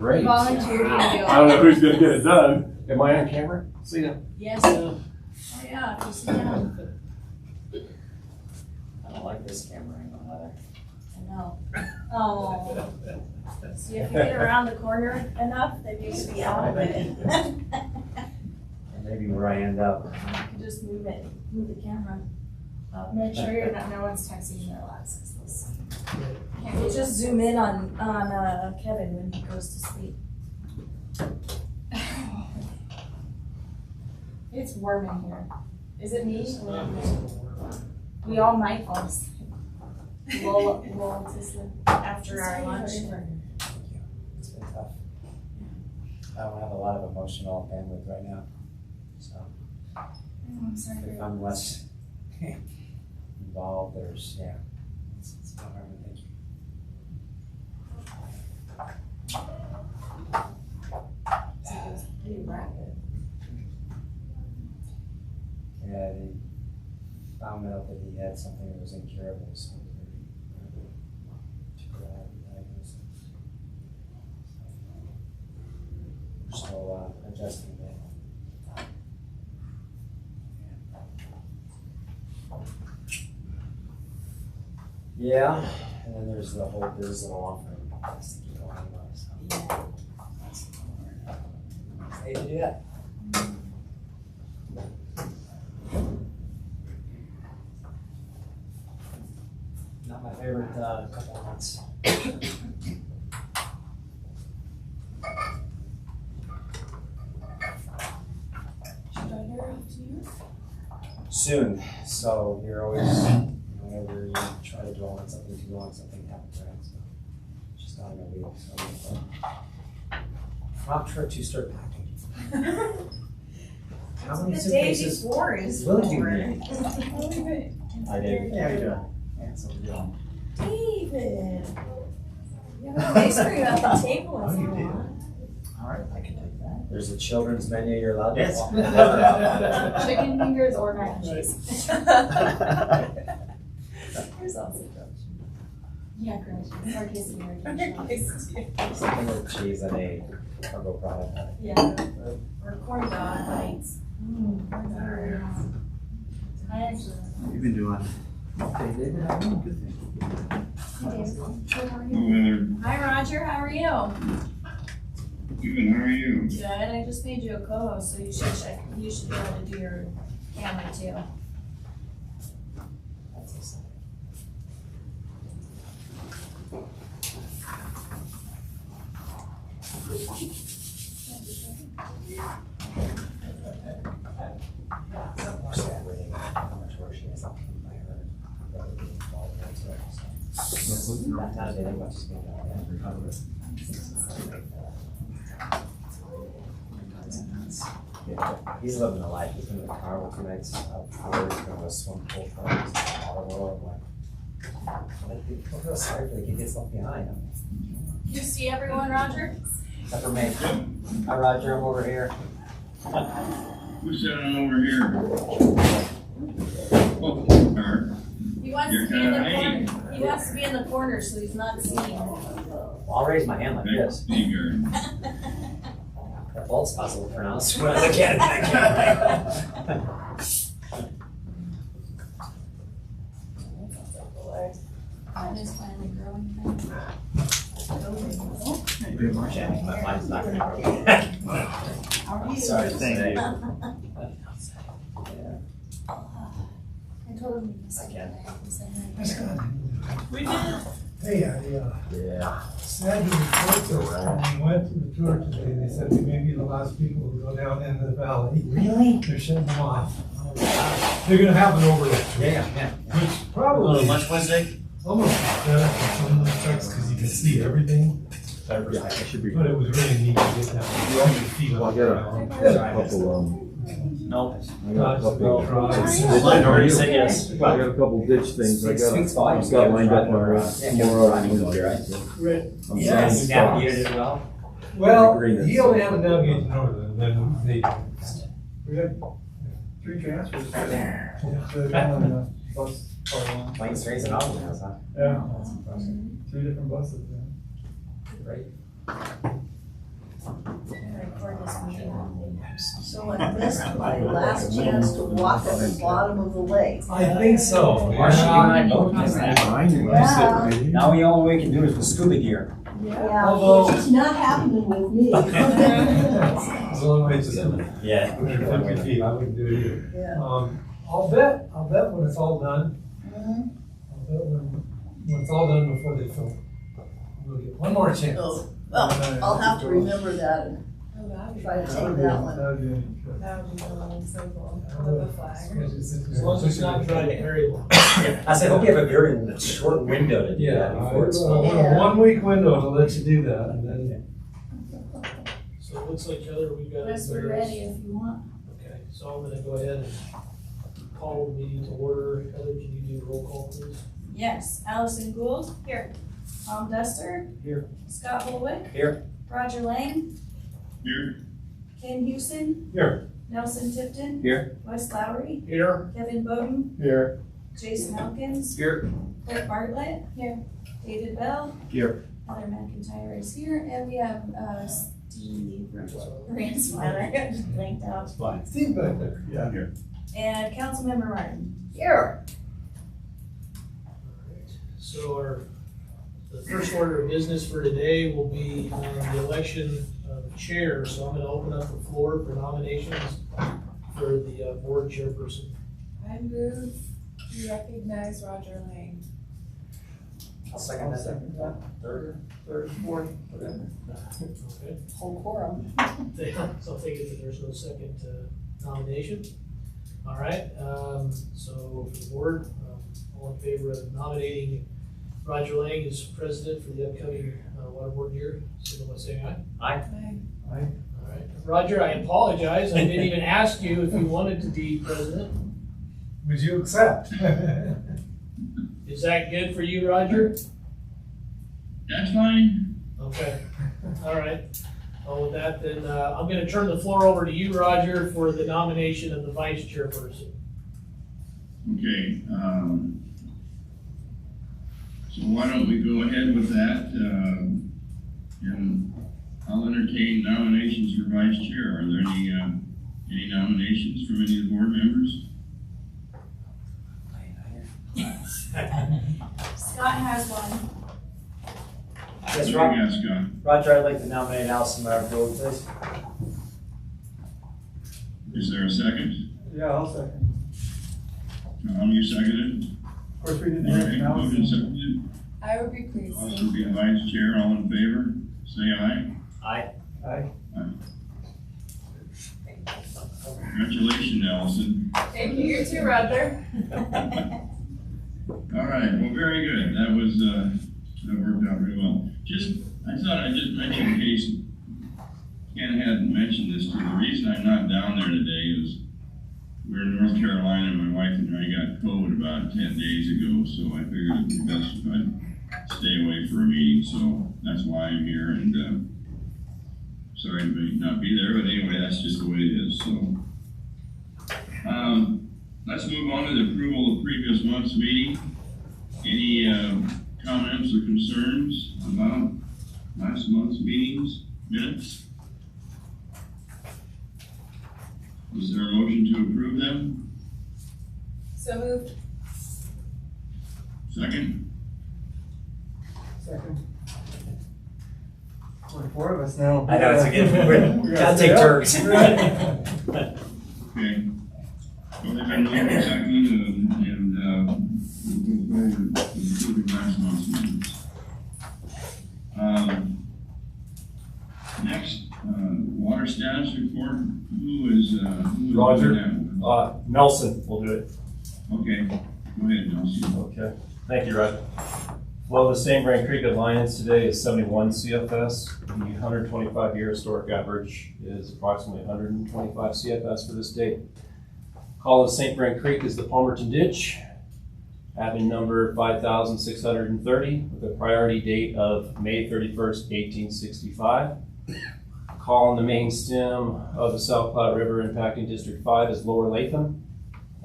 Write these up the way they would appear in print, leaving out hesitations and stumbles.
Great. Volunteered to do it. I don't know who's gonna get it done. Am I on camera? See ya. Yes. Oh yeah, if you sit down. I don't like this camera angle either. I know. Oh. See, if you get around the corner enough, then you can be out of it. And maybe where I end up. You can just move the camera up. Make sure you're not, no one's texting you. Access this. Okay, we'll just zoom in on Kevin when he goes to sleep. It's warm in here. Is it me? We all might fall asleep. Lull to sleep after our lunch. Thank you. It's been tough. I don't have a lot of emotional bandwidth right now. So I'm sorry. if I'm less involved, it's been hard to think. Pretty rapid. Yeah, they found out that he had something that was incurable, so we're still adjusting that. Yeah, and then there's the whole business of the law firm has to keep going anyway, so. That's I hate to do that. Not my favorite couple of months. Should I hear off to you? Soon, so you're always, whenever you try to dwell on something too long, something happens, right? So just not in a week, so prompt her to start packing. How many The day suitcases before is will you forward. need? I did. Yeah, you doing? Yeah, so we're doing. David. You have an ice cream at the table if you want. All right, I can take that. There's a children's menu you're allowed to walk. Chicken fingers or mac and cheese. Here's also grilled. Yeah, grilled cheese. Or quesadilla. Something with cheese and a carbo product. Yeah. Or corn dog bites. I actually. You've been doing okay, David. I'm doing good thing. Hi Roger, how are you? Good, how are you? Good. I just made you a co-host, so you should be able to do your camera too. That's exciting. He's living the life. He's been in the car with 2 nights out before. He's going to a swim pool for water world. I'm like, I feel sorry for the kid gets left behind. You see everyone, Roger? Except for me. Hi, Roger. I'm over here. Who's sitting over here? Oh, Art. He wants to be in the corner. He wants to be in the corner, so he's not seen. Well, I'll raise my hand like this. Speaker. That both's possible to pronounce. When I look at it, I can't. Mine is finally growing. But mine's not going to grow. How are you? Sorry to Thank say. you. I told him this. I can. That's good. We did. Hey, Yeah. sad to report that when we went to the tour today, they said we may be the last people to go down into the valley. Really? They're shutting them off. They're gonna have an overlay. Yeah. Which probably Lunch Wednesday? almost better in some respects because you can see everything. Yeah, I should be. But it was really neat to get down. You only feet Well, I off got the a ground. couple, No. I got a couple. Trials. Mine already said yes. I got a couple ditch things. I got lined up on tomorrow. I'm Yes. You navigated it well? Well, Agreement. he only had to navigate northern, then they. We had 3 transfers. Bus, Planes, trains, and automobiles, huh? yeah, That's impressive. 3 different buses, yeah. Great. So I missed my last chance to walk at the bottom of the lake. I think so. Marcia, you and I both missed that. Yeah. Now the only way we can do it is with scuba gear. Yeah, Although- which is not happening with me. It's a long way to go. Yeah. 50 feet, I wouldn't do it either. Yeah. I'll bet when it's all done, Mhm. I'll bet when it's all done before they film, we'll get one more chance. Oh, well, I'll have to remember that and try to take that one. That would be That would be really so cool. With a flag. As long as it's not dry very long. I said, hope you have a very short window to do Yeah, that before it's. I want a 1 week window to let you do that, and then. So it looks like Heather, we've got. Yes, we're ready if you want. Okay, so I'm gonna go ahead and call the meeting to order. Heather, can you do roll call, please? Yes, Allison Gould. Here. Tom Duster. Here. Scott Bolwick. Here. Roger Lang. Here, Ken Houston. Here. Nelson Tipton. Here. Wes Lowry. Here. Kevin Bowden. Here. Jason Elkins. Here. Cliff Bartlett. Here. David Bell. Here. Heather McIntyre is here, and we have, Steve Ransweiler. I just blanked out. Fine. Steve back there. Yeah, here. And Councilmember Martin. Here. Alright, so the first order of business for today will be the election of chair. So I'm gonna open up the floor for nominations for the board chairperson. I move to recognize Roger Lang. I'll second that. Third, fourth, whatever. Okay, Whole quorum. so I'll take it that there's no second nomination. All right, so for the board, all in favor of nominating Roger Lang as president for the upcoming water board year, signal by saying aye. Aye. All right, Roger, I apologize. I didn't even ask you if you wanted to be president. Would you accept? Is that good for you, Roger? that's fine. Okay, all right. Well, with that, then I'm gonna turn the floor over to you, Roger, for the nomination of the vice chairperson. Okay, so why don't we go ahead with that, and I'll entertain nominations for vice chair. Are there any nominations from any of the board members? Scott has one. Yes, What do you Roger. got, Scott? Roger, I'd like to nominate Allison Gould, please. Is there a second? Yeah, I'll second. Tom, you seconded? Of course, we didn't All have right, an moved and seconded. I would be pleased. Also be vice chair, all in favor, say aye. Aye. Aye. Congratulations, Allison. Thank you, you too, Roger. All right, well, very good. That was, that worked out very well. I thought I'd just mention in case Ken hadn't mentioned this, too. The reason I'm not down there today is we're in North Carolina, and my wife and I got COVID about 10 days ago, so I figured it'd be best if I'd stay away for a meeting, so that's why I'm here, and, sorry to not be there, but anyway, that's just the way it is, so. Let's move on to the approval of previous month's meeting. Any, comments or concerns about last month's meetings, minutes? Is there a motion to approve them? So moved. Second? Second. Only four of us now. I know, it's a good, we gotta take turns. Okay. Well, they've been moved and seconded, and, we'll go forward with approving last month's minutes. Next, water status report. Who is Roger. doing that? Nelson will do it. Okay, go ahead, Nelson. Okay. Thank you, Roger. Flow of the St. Vrain Creek at Lyons today is 71 CFS. The 125-year historic average is approximately 125 CFS for this date. Call of St. Vrain Creek is the Palmerton Ditch. Admin number 5,630 with a priority date of May 31st, 1865. Call on the main stem of the South Platte River impacting District 5 is Lower Latham.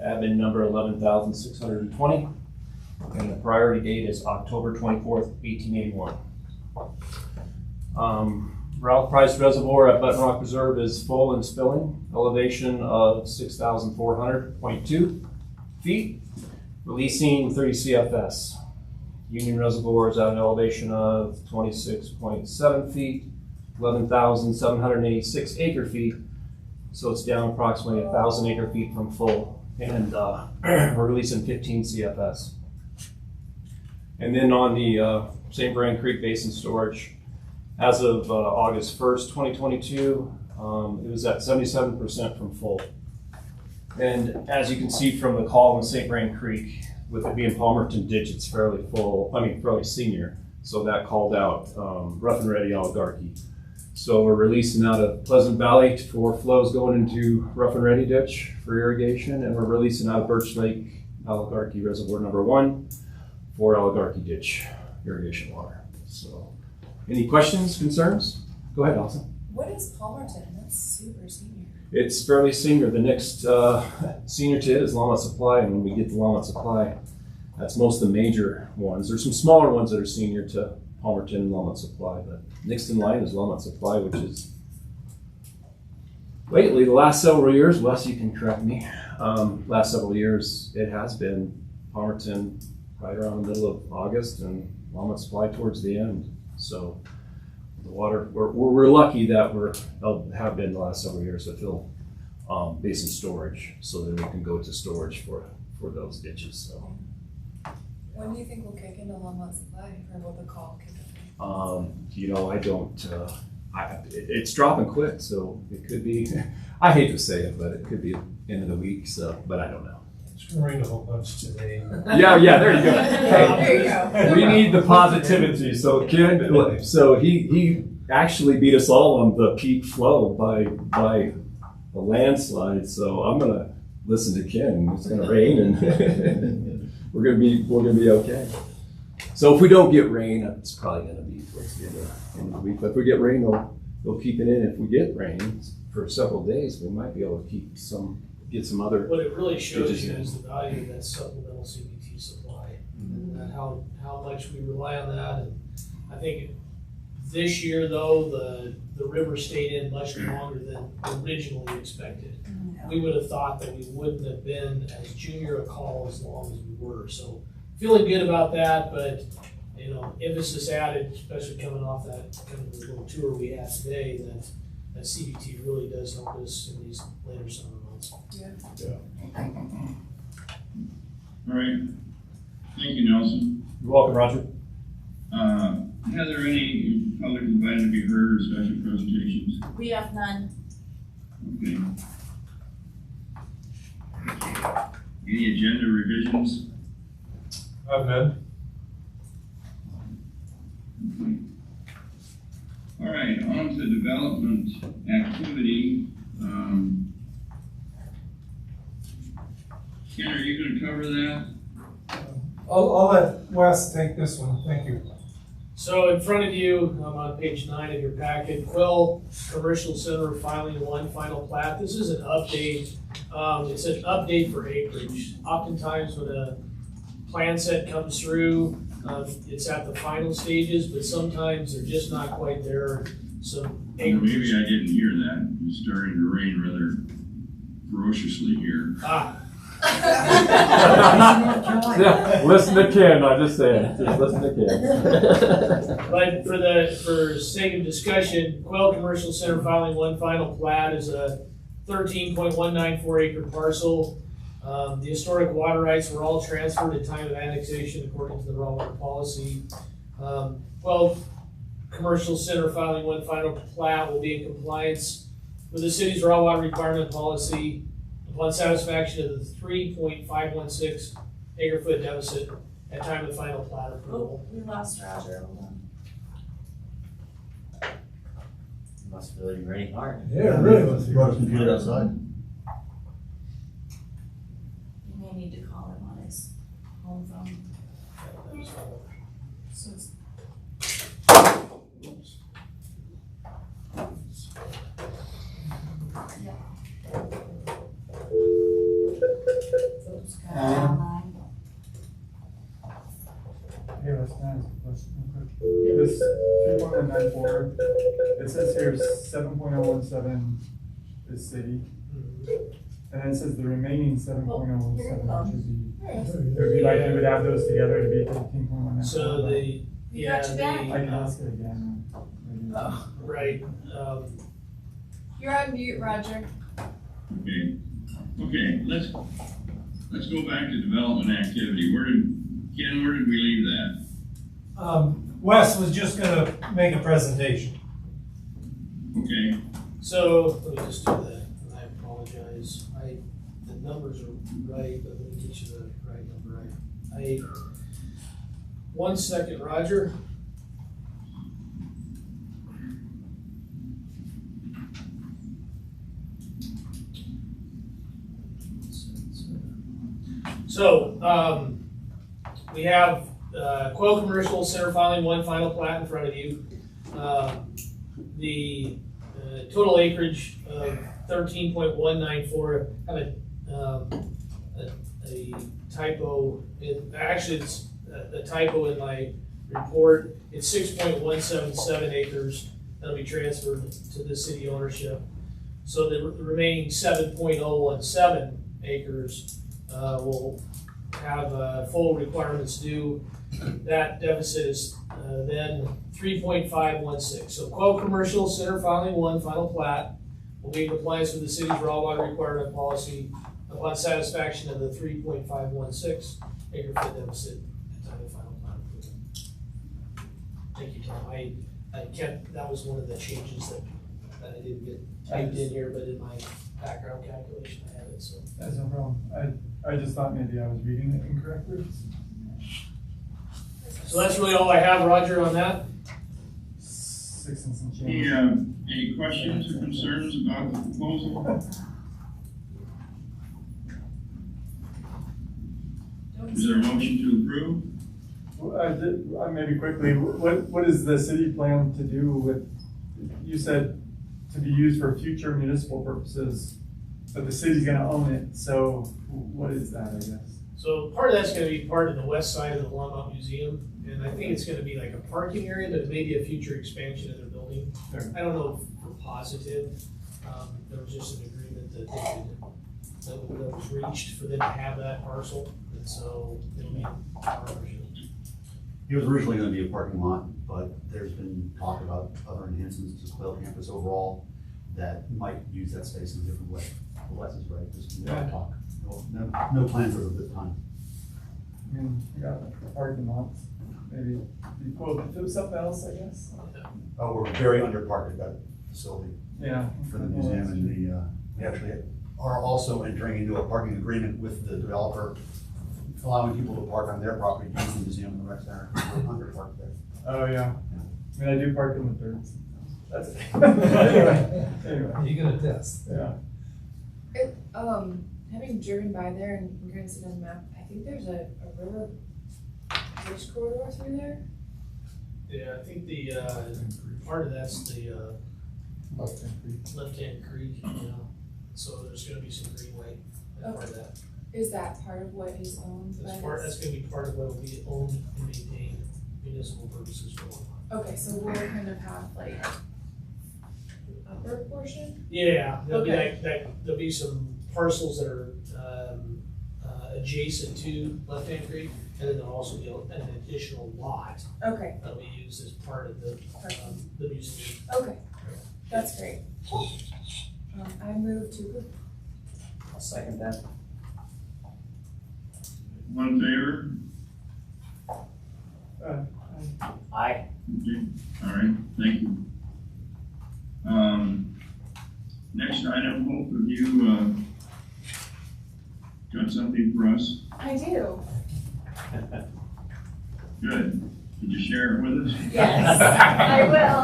Admin number 11,620. And the priority date is October 24th, 1881. Ralph Price Reservoir at Button Rock Reserve is full and spilling, elevation of 6,400.2 feet, releasing 30 CFS. Union Reservoir is at an elevation of 26.7 feet, 11,786 acre feet, so it's down approximately 1,000 acre feet from full, and we're releasing 15 CFS. And then on the St. Brian Creek Basin storage, as of August 1st, 2022, it was at 77% from full. And as you can see from the call in St. Brian Creek, with it being Palmerton ditch, it's fairly full, fairly senior. So that called out rough and ready oligarchy. So we're releasing out of Pleasant Valley for flows going into rough and ready ditch for irrigation. And we're releasing out of Birch Lake oligarchy reservoir number 1 for oligarchy ditch irrigation water. So any questions, concerns? Go ahead, Allison. What is Palmerton? That's super senior. It's fairly senior. The next senior to it is Longmont Supply, and when we get to Longmont Supply, that's most of the major ones. There's some smaller ones that are senior to Palmerton and Longmont Supply, but next in line is Longmont Supply, which is lately, the last several years, Wes, you can correct me, last several years, it has been Palmerton right around the middle of August and Longmont Supply towards the end. So the water, we're lucky that have been the last several years to fill basin storage so that we can go to storage for those ditches. So When do you think we'll kick into Longmont Supply, or will the call kick in? I don't, it's dropping quick, so it could be, I hate to say it, but it could be end of the week, so, but I don't know. It's gonna rain a whole bunch today. Yeah, there you go. There you go. We need the positivity. So Ken, so he actually beat us all on the peak flow by a landslide. So I'm gonna listen to Ken. It's gonna rain, and we're gonna be okay. So if we don't get rain, it's probably gonna be towards the end of the week. But if we get rain, they'll keep it in. If we get rain for several days, we might be able to get some other. What it really shows you is the value of that supplemental CBT supply, and that how much we rely on that. And I think this year, though, the river stayed in much longer than originally expected. We would have thought that we wouldn't have been as junior a call as long as we were. So feeling good about that, but emphasis added, especially coming off that kind of the little tour we had today, that CBT really does help us in these later summer months. Yeah. All right. Thank you, Nelson. You're welcome, Roger. Heather, any public invited to be heard or special presentations? We have none. Okay. Any agenda revisions? I've none. Okay. All right, on to development activity. Ken, are you going to cover that? I'll let Wes take this one. Thank you. So in front of you, on page 9 of your packet, Quill Commercial Center filing 1 final plat. This is an update. It's an update for acreage. Oftentimes when a plan set comes through, it's at the final stages, but sometimes they're just not quite there. Some acreage. Maybe I didn't hear that. It's starting to rain rather ferociously here. Yeah, listen to Ken. I just said, just listen to Ken. But for sake of discussion, Quail Commercial Center filing 1 final plat is a 13.194 acre parcel. The historic water rights were all transferred at time of annexation according to the raw water policy. Quail Commercial Center filing 1 final plat will be in compliance with the city's raw water requirement policy upon satisfaction of the 3.516 acre foot deficit at time of final plat approval. We lost Roger. Hold on. Must really be raining hard. Yeah, it really was. Brought his computer outside. You may need to call him on his home phone. So it's Yeah, that's nice. this 3.194, it says here 7.017 is city. And then it says the remaining 7.017 should be, it would be like you would add those together to be 15.194. So the, yeah, got you back. I can ask it again. right, You're on mute, Roger. Okay, let's go back to development activity. Where did we leave that? Wes was just gonna make a presentation. Okay, so let me just do that, and I apologize. The numbers are right, but let me get you the right number right. 1 second, Roger. So, we have, Quail Commercial Center filing 1 final plat in front of you. The total acreage of 13.194, have a typo, actually it's a typo in my report. It's 6.177 acres that'll be transferred to the city ownership. So the remaining 7.017 acres will have full requirements due. That deficit is then 3.516. So Quail Commercial Center filing 1 final plat will be in compliance with the city's raw water requirement policy upon satisfaction of the 3.516 acre foot deficit at time of final plat approval. Thank you, Tom. I kept, that was one of the changes that I didn't get typed in here, but in my background calculation I have it, so. That's no problem. I just thought maybe I was reading it incorrectly. So that's really all I have, Roger, on that. 6 and some change. any questions or concerns about the proposal? Is there a motion to approve? Well, maybe quickly, what is the city plan to do with, you said to be used for future municipal purposes, but the city's gonna own it, so what is that, I guess? So part of that's gonna be part of the west side of the Longmont Museum, and I think it's gonna be like a parking area, but maybe a future expansion of their building. Sure. I don't know for positive, there was just an agreement that was reached for them to have that parcel, and so it'll be our ownership. It was originally going to be a parking lot, but there's been talk about other enhancements to Quail campus overall that might use that space in a different way. Wes is right, there's been a lot of talk. No plans as of this time. I mean, we got parking lots, maybe be quote, do something else, I guess? Oh, we're very underparked at that facility Yeah. for the museum, and we actually are also entering into a parking agreement with the developer, allowing people to park on their property, use the museum and the rec center, because we're underparked there. Oh, yeah. I mean, I do park in the dirt. That's it. Anyway. You gonna test? Yeah. Having driven by there and kind of seen on the map, I think there's a river bridge corridor through there. Yeah, I think the, part of that's the, left-hand creek, you know, so there's gonna be some greenway as part of that. Is that part of what is owned by That's gonna be part of what will be owned and maintained municipal purposes for Longmont. Okay, so we'll kind of have like the upper portion? Yeah, there'll be Okay. there'll be some parcels that are, adjacent to Left-Hand Creek, and then there'll also be an additional lot Okay, that'll be used as part of the museum. okay, that's great. I move to approve. I'll second that. All in favor? Aye. Okay, all right, thank you. Next item, both of you, got something for us? I do. Good. Could you share it with us? Yes, I will.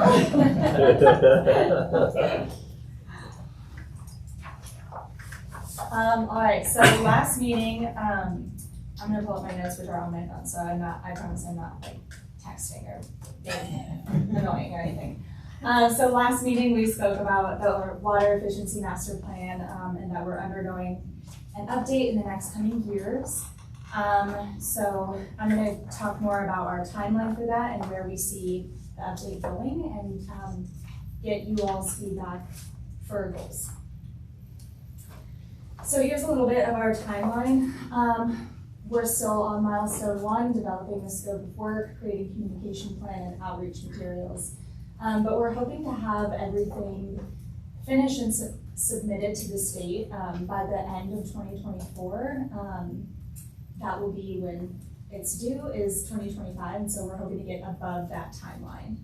All right, so last meeting, I'm gonna pull up my notes, which are on my phone, so I promise I'm not like texting or being annoying or anything. So last meeting, we spoke about the water efficiency master plan, and that we're undergoing an update in the next coming years. So I'm gonna talk more about our timeline for that and where we see the update going and get you all's feedback for goals. So here's a little bit of our timeline. We're still on milestone 1, developing the scope of work, creating communication plan and outreach materials. But we're hoping to have everything finished and submitted to the state by the end of 2024. That will be when it's due, is 2025, and so we're hoping to get above that timeline.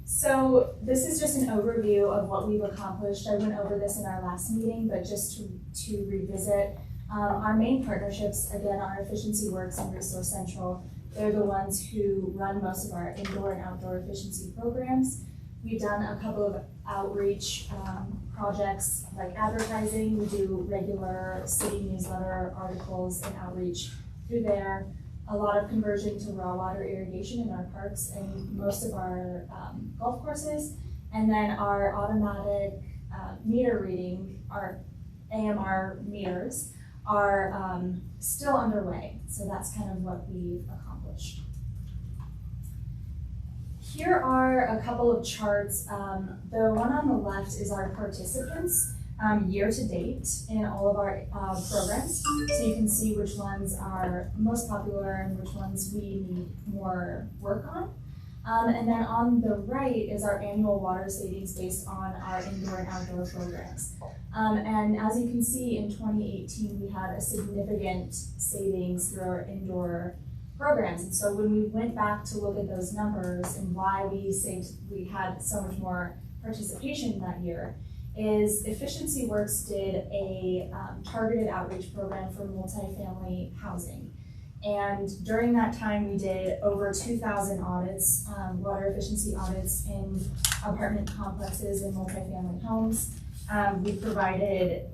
So this is just an overview of what we've accomplished. I went over this in our last meeting, but just to revisit, our main partnerships, again, are Efficiency Works and Resource Central. They're the ones who run most of our indoor and outdoor efficiency programs. We've done a couple of outreach projects like advertising. We do regular city newsletter articles and outreach through there. A lot of conversion to raw water irrigation in our parks and most of our golf courses. And then our automatic meter reading, our AMR meters, are still underway. So that's kind of what we've accomplished. Here are a couple of charts. The one on the left is our participants year to date in all of our programs. So you can see which ones are most popular and which ones we need more work on. And then on the right is our annual water savings based on our indoor and outdoor programs. And as you can see, in 2018, we had a significant savings through our indoor programs. And so when we went back to look at those numbers and why we had so much more participation that year, is Efficiency Works did a targeted outreach program for multifamily housing. And during that time, we did over 2,000 audits, water efficiency audits in apartment complexes and multifamily homes. We provided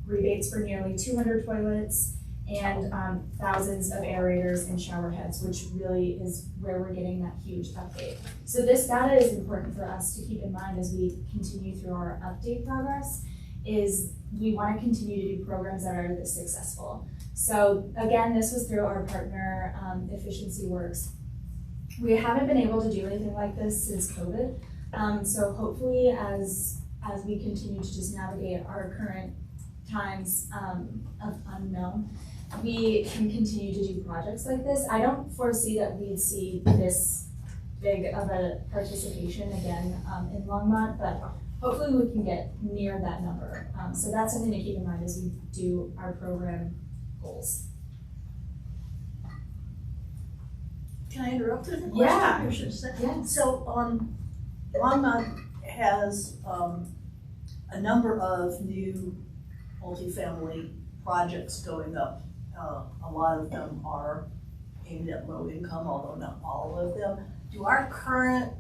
rebates for nearly 200 toilets and thousands of aerators and shower heads, which really is where we're getting that huge update. So this data is important for us to keep in mind as we continue through our update progress, is we want to continue to do programs that are this successful. So again, this was through our partner, Efficiency Works. We haven't been able to do anything like this since COVID. So hopefully as we continue to just navigate our current times of unknown, we can continue to do projects like this. I don't foresee that we'd see this big of a participation again in Longmont, but hopefully we can get near that number. So that's something to keep in mind as we do our program goals. Can I interrupt with a question? Yeah. I should say. Yeah. So Longmont has a number of new multifamily projects going up. A lot of them are aimed at low income, although not all of them. Do our current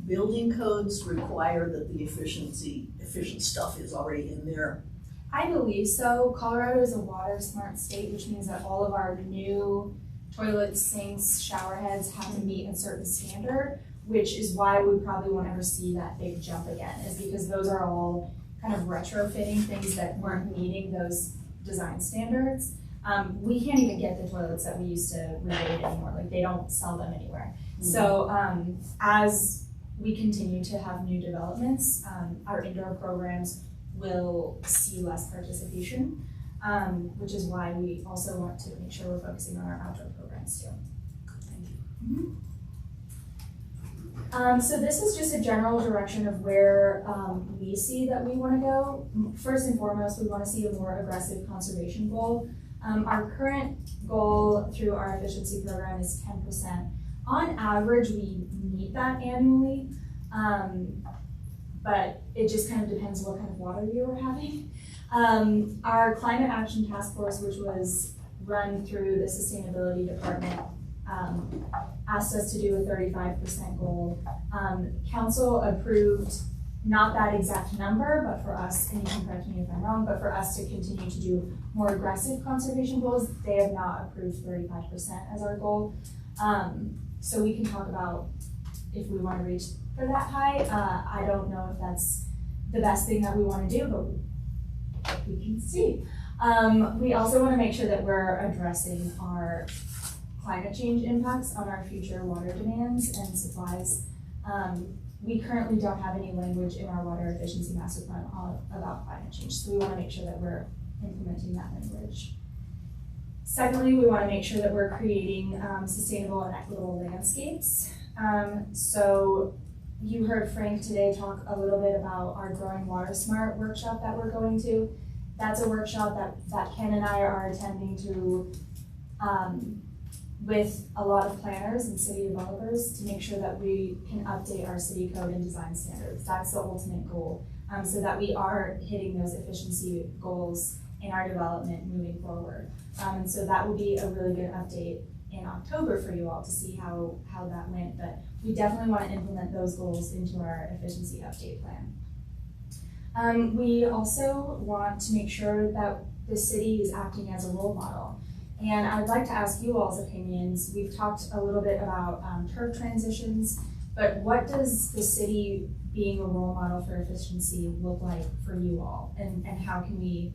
building codes require that the efficient stuff is already in there? I believe so. Colorado is a water smart state, which means that all of our new toilets, sinks, shower heads have to meet a certain standard, which is why we probably won't ever see that big jump again, is because those are all kind of retrofitting things that weren't meeting those design standards. We can't even get the toilets that we used to rebate anymore. Like, they don't sell them anywhere. Mm-hmm. So as we continue to have new developments, our indoor programs will see less participation, which is why we also want to make sure we're focusing on our outdoor programs too. Thank you. Mm-hmm. So this is just a general direction of where we see that we want to go. First and foremost, we want to see a more aggressive conservation goal. Our current goal through our efficiency program is 10%. On average, we meet that annually, but it just kind of depends what kind of water year we're having. Our Climate Action Task Force, which was run through the Sustainability Department, asked us to do a 35% goal. Council approved not that exact number, but for us, and you can correct me if I'm wrong, but for us to continue to do more aggressive conservation goals, they have not approved 35% as our goal. So we can talk about if we want to reach for that high. I don't know if that's the best thing that we want to do, but we can see. We also want to make sure that we're addressing our climate change impacts on our future water demands and supplies. We currently don't have any language in our water efficiency master plan about climate change, so we want to make sure that we're implementing that language. Secondly, we want to make sure that we're creating sustainable and equitable landscapes. So you heard Frank today talk a little bit about our Growing Water Smart workshop that we're going to. That's a workshop that Ken and I are attending to with a lot of planners and city developers to make sure that we can update our city code and design standards. That's the ultimate goal, so that we are hitting those efficiency goals in our development moving forward. And so that will be a really good update in October for you all to see how that went, but we definitely want to implement those goals into our efficiency update plan. We also want to make sure that the city is acting as a role model. And I'd like to ask you all's opinions. We've talked a little bit about turf transitions, but what does the city being a role model for efficiency look like for you all? And how can we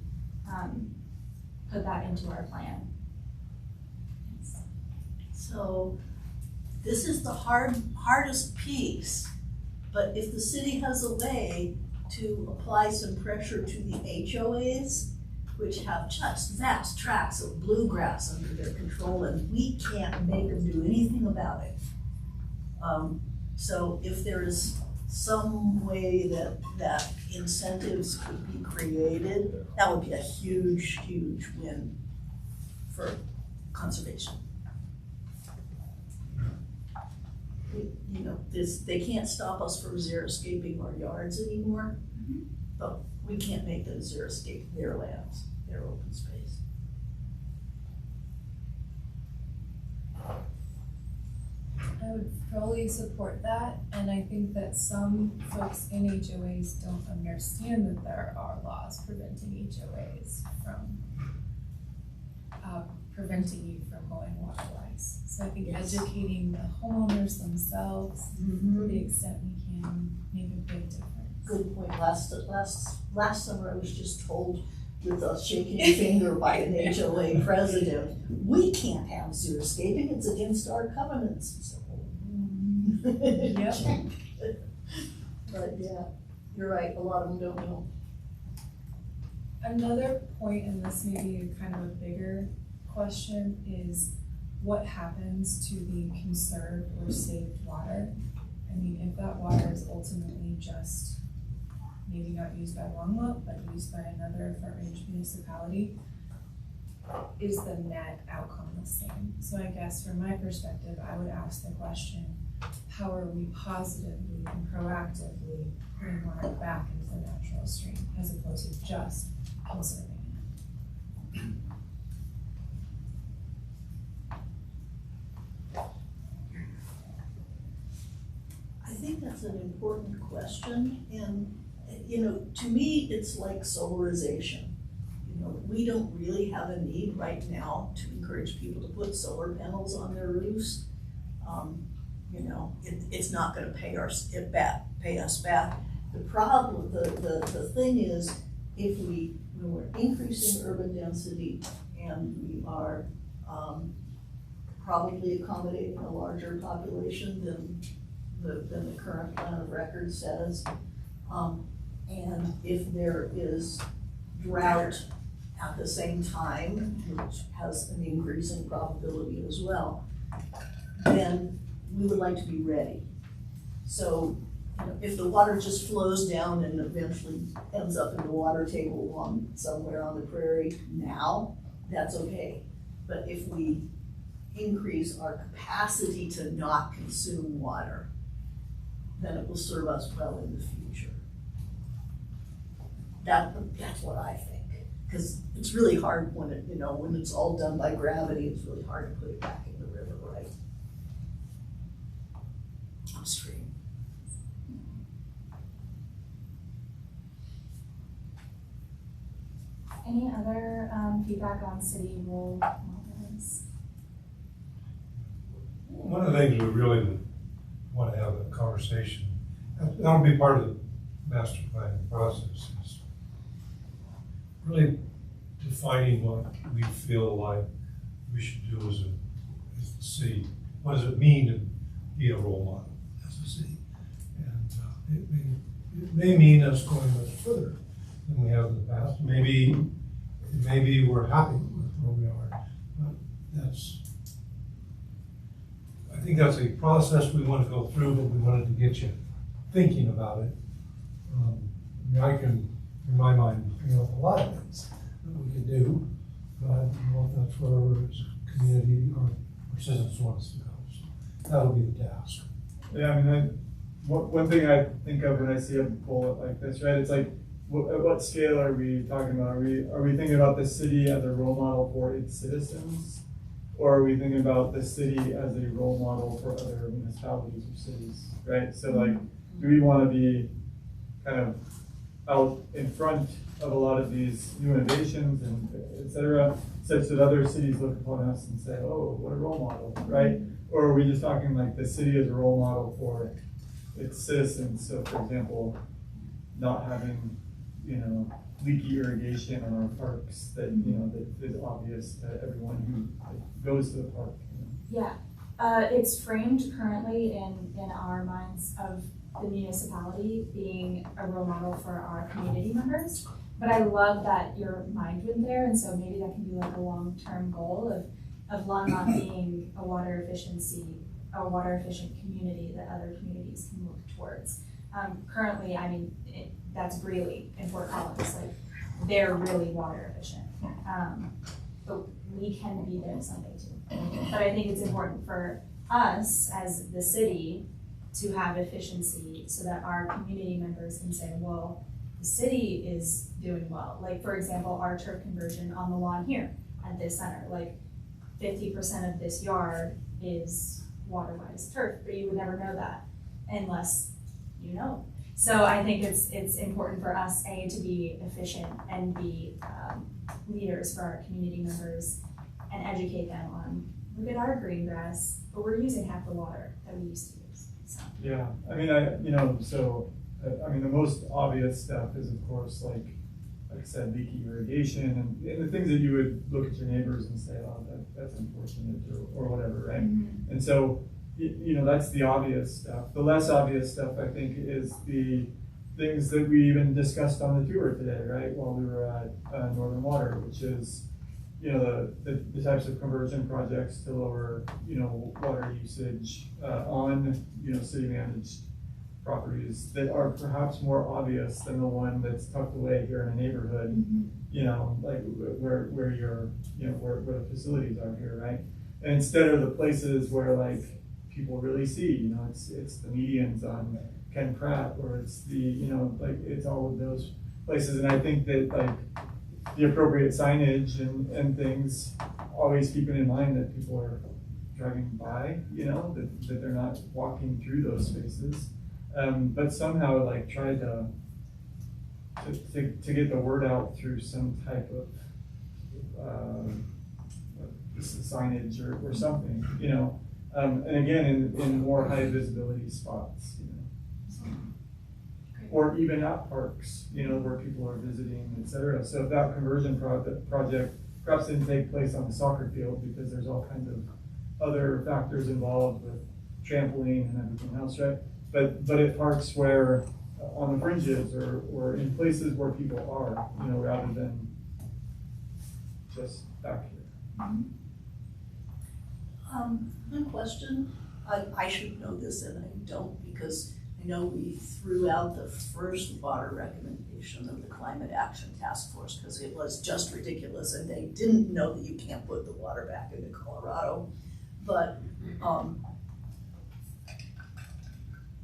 put that into our plan? So this is the hardest piece, but if the city has a way to apply some pressure to the HOAs, which have just vast tracts of bluegrass under their control, and we can't make them do anything about it. So if there is some way that incentives could be created, that would be a huge, huge win for conservation. You know, they can't stop us from xeriscaping our yards anymore, but we can't make them xeriscape their lands, their open space. I would fully support that, and I think that some folks in HOAs don't understand that there are laws preventing HOAs from preventing you from going waterwise. So I think educating the homeowners themselves to the extent we can make a big difference. Good point. Last summer I was just told with a shaking finger by an HOA president, we can't have xeriscaping, it's against our covenants. So, Yep. But yeah, you're right, a lot of them don't know. Another point, and this may be a kind of a bigger question, is what happens to the conserved or saved water? I mean, if that water is ultimately just maybe not used by Longmont, but used by another Front Range municipality, is the net outcome the same? So I guess from my perspective, I would ask the question, how are we positively and proactively putting water back into the natural stream as opposed to just conserving it? I think that's an important question, and you know, to me, it's like solarization. You know, we don't really have a need right now to encourage people to put solar panels on their roofs. You know, it's not going to pay us back. The problem, the thing is, when we're increasing urban density and we are probably accommodating a larger population than the current plan of record says, and if there is drought at the same time, which has an increasing probability as well, then we would like to be ready. So, you know, if the water just flows down and eventually ends up in the water table somewhere on the prairie now, that's okay. But if we increase our capacity to not consume water, then it will serve us well in the future. That's what I think. Because it's really hard when it's all done by gravity, it's really hard to put it back in the river, right? Upstream. Any other feedback on city role models? One of the things we really want to have a conversation, that'll be part of the master planning process, is really defining what we feel like we should do as see, what does it mean to be a role model as a city? And it may mean us going much further than we have in the past. Maybe we're happy with where we are, but I think that's a process we want to go through, but we wanted to get you thinking about it. I can, in my mind, bring up a lot of things that we can do, but I don't know if that's where as a community or citizens want us to go. So that'll be the task. Yeah, I mean, one thing I think of when I see a bullet like this, right? It's like, at what scale are we talking about? Are we thinking about the city as a role model for its citizens? Or are we thinking about the city as a role model for other municipalities or cities, right? So like, do we want to be kind of out in front of a lot of these new innovations and et cetera, such that other cities look upon us and say, oh, what a role model, right? Or are we just talking like the city as a role model for its citizens? So for example, not having, leaky irrigation on our parks that, that is obvious to everyone who goes to the park. Yeah, it's framed currently in our minds of the municipality being a role model for our community members. But I love that your mind went there, and so maybe that can be like a long-term goal of Longmont being a water efficient community that other communities can look towards. Currently, I mean, that's Greeley in Fort Collins, like they're really water efficient. But we can be there someday too. But I think it's important for us as the city to have efficiency so that our community members can say, well, the city is doing well. Like for example, our turf conversion on the lawn here at this center, like 50% of this yard is water-wise turf, but you would never know that unless you know. So I think it's important for us, to be efficient and be leaders for our community members and educate them on, look at our green grass, but we're using half the water that we used to use. So. Yeah, I mean, the most obvious stuff is of course, like I said, leaky irrigation and the things that you would look at your neighbors and say, oh, that's unfortunate or whatever, right? Mm-hmm. And so, that's the obvious stuff. The less obvious stuff, I think, is the things that we even discussed on the tour today, right? While we were at Northern Water, which is, the types of conversion projects to lower, water usage on, city managed properties that are perhaps more obvious than the one that's tucked away here in a neighborhood, mm-hmm. Like where your, where the facilities are here, right? And instead of the places where like people really see, it's the medians on Ken Pratt, or it's the, like it's all of those places. And I think that like the appropriate signage and things, always keeping in mind that people are driving by, that they're not walking through those spaces. But somehow like try to get the word out through some type of signage or something, and again in more high visibility spots, or even at parks, where people are visiting, etc. So if that conversion project perhaps didn't take place on the soccer field because there's all kinds of other factors involved with trampoline and everything else, right? But at parks where, on the fringes or in places where people are, rather than just back here. One question, I should know this and I don't, because I know we threw out the first water recommendation of the Climate Action Task Force because it was just ridiculous and they didn't know that you can't put the water back into Colorado. But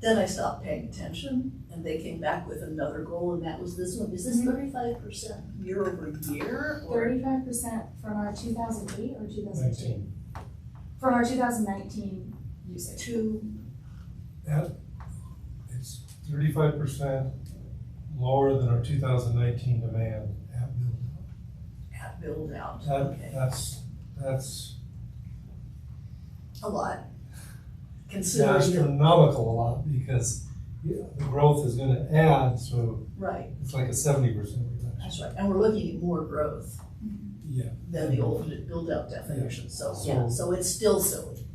then I stopped paying attention and they came back with another goal, and that was this one. Is this 35% year over year? 35% from our 2008 or 2019? From our 2019 usage. It's 35% lower than our 2019 demand at build out. At build out, okay. That's a lot. It's astronomical a lot because the growth is going to add, so right. It's like a 70% reduction. That's right, and we're looking at more growth than the ultimate build-out definition. So it's still silly.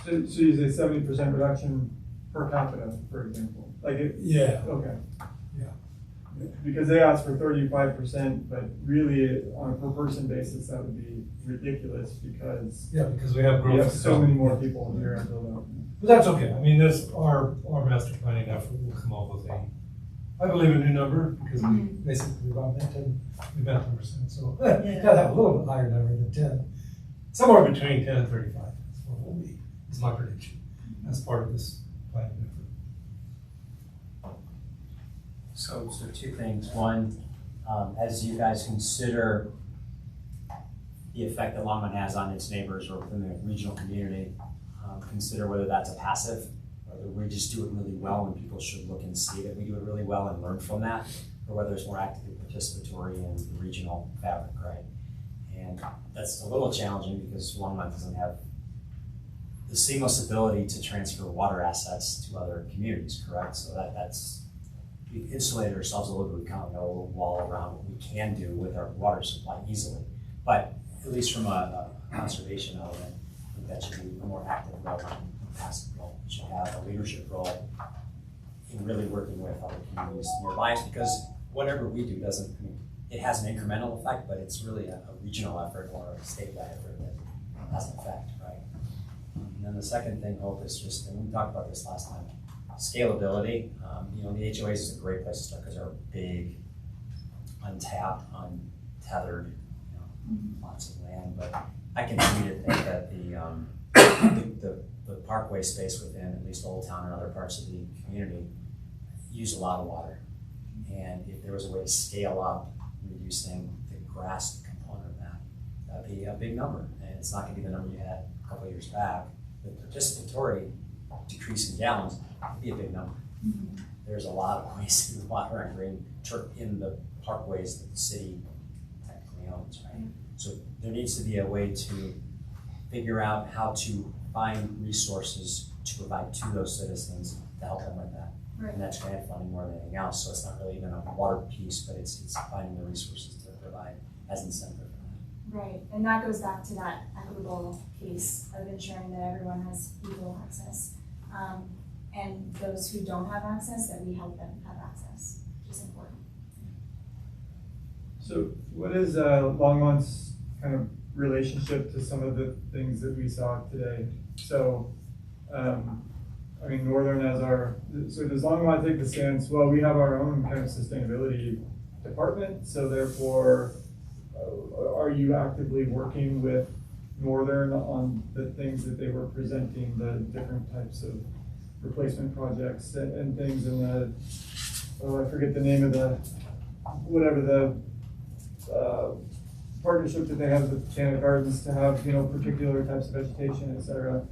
So you say 70% reduction per capita, for example, like it? Yeah. Okay. Yeah. Because they asked for 35%, but really on a per person basis, that would be ridiculous because Yeah, because we have growth. we have so many more people here in Philadelphia. But that's okay. I mean, this, our master planning effort will come up with I believe, a new number, because we basically about met 10%. So gotta have a little bit higher number than 10. Somewhere between 10 and 35 is what will be, is my prediction, as part of this planning effort. So two things. One, as you guys consider the effect that Longmont has on its neighbors or within the regional community, consider whether that's a passive, whether we just do it really well and people should look and see that we do it really well and learn from that, or whether it's more actively participatory in the regional fabric, right? And that's a little challenging because Longmont doesn't have the seamless ability to transfer water assets to other communities, correct? So that's we've insulated ourselves a little bit. We've kind of got a little wall around what we can do with our water supply easily. But at least from a conservation element, I think that should be a more active role than a passive role. We should have a leadership role in really working with other communities nearby us, because whatever we do doesn't, I mean, it has an incremental effect, but it's really a regional effort or a statewide effort that has an effect, right? And then the second thing, Hope, is just, and we talked about this last time, scalability. You know, the HOAs is a great place to start because they're big, untapped, untethered, you know, lots of land. But I continue to think that the parkway space within at least Old Town and other parts of the community use a lot of water. And if there was a way to scale up reducing the grass component of that, that'd be a big number. And it's not going to be the number you had a couple of years back. The participatory decrease in gallons would be a big number. Mm-hmm. There's a lot of wasted water and green turf in the parkways that the city technically owns, right? So there needs to be a way to figure out how to find resources to provide to those citizens to help them with that. Right. And that's grant funding more than anything else. So it's not really even a water piece, but it's finding the resources to provide as incentive for that. Right, and that goes back to that equitable piece of ensuring that everyone has equal access. And those who don't have access, that we help them have access, which is important. So what is Longmont's kind of relationship to some of the things that we saw today? So, I mean, Northern as so does Longmont take the stance, well, we have our own kind of sustainability department, so therefore, are you actively working with Northern on the things that they were presenting, the different types of replacement projects and things in the, I forget the name of the partnership that they have with Botanic Gardens to have, you know, particular types of vegetation, et cetera.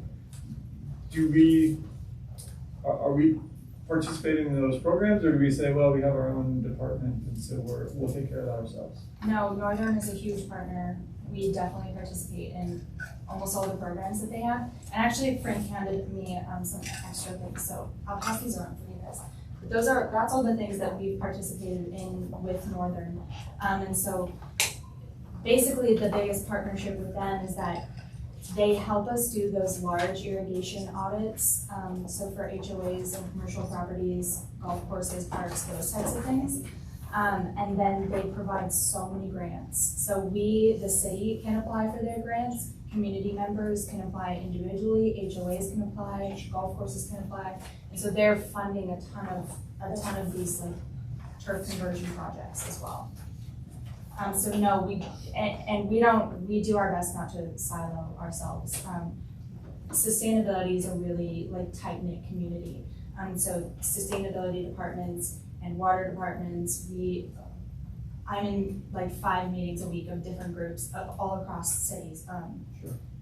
Are we participating in those programs, or do we say, well, we have our own department and so we'll take care of that ourselves? No, Northern is a huge partner. We definitely participate in almost all the programs that they have. And actually, Frank handed me some extra things, so I'll pass these around for you guys. But that's all the things that we've participated in with Northern. And so basically the biggest partnership with them is that they help us do those large irrigation audits. So for HOAs and commercial properties, golf courses, parks, those types of things. And then they provide so many grants. So we, the city, can apply for their grants. Community members can apply individually. HOAs can apply. Golf courses can apply. And so they're funding a ton of these like turf conversion projects as well. So no, we do our best not to silo ourselves. Sustainability is a really like tight-knit community. So sustainability departments and water departments, I'm in like 5 meetings a week of different groups all across cities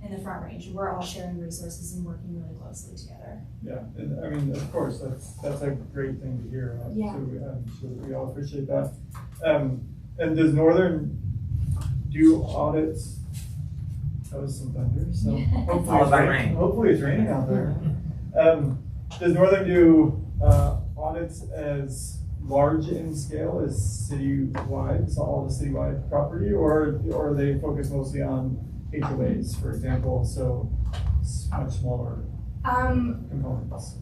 in the Front Range. We're all sharing resources and working really closely together. Yeah, and I mean, of course, that's a great thing to hear. Yeah. So I'm sure that we all appreciate that. And does Northern do audits? That was some thunder, so hopefully it's raining out there. Does Northern do audits as large in scale as citywide, so all the citywide property, or they focus mostly on HOAs, for example? So much smaller components?